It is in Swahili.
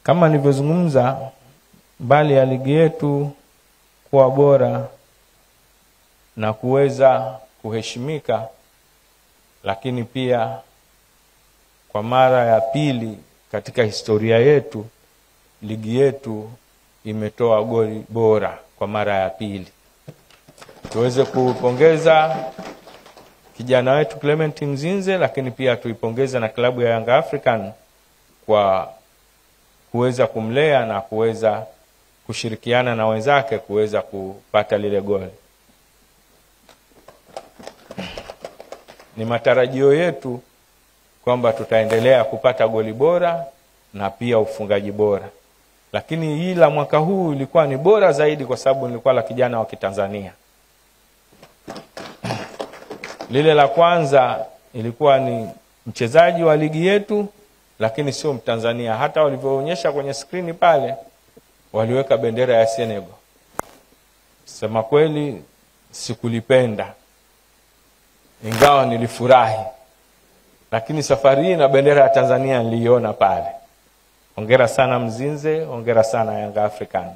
Kama nilivyozungumza, mbali ya ligi yetu kuwa bora na kuweza kuheshimika, lakini pia kwa mara ya pili katika historia yetu ligi yetu imetoa goli bora kwa mara ya pili. Tuweze kupongeza kijana wetu Clement Mzinze, lakini pia tuipongeza na klabu ya Young African kwa kuweza kumlea na kuweza kushirikiana na wenzake kuweza kupata lile goli. Ni matarajio yetu kwamba tutaendelea kupata goli bora na pia ufungaji bora. Lakini hii la mwaka huu ilikuwa ni bora zaidi kwa sababu nilikuwa la kijana wa Kitanzania. Lile la kwanza ilikuwa ni mchezaji wa ligi yetu lakini sio Mtanzania. Hata walivyoonyesha kwenye skrini pale waliweka bendera ya Senegal. Sema kweli sikulipenda, ingawa nilifurahi. Lakini safari hii na bendera ya Tanzania niliona pale. Hongera sana Mzinze, hongera sana Young African.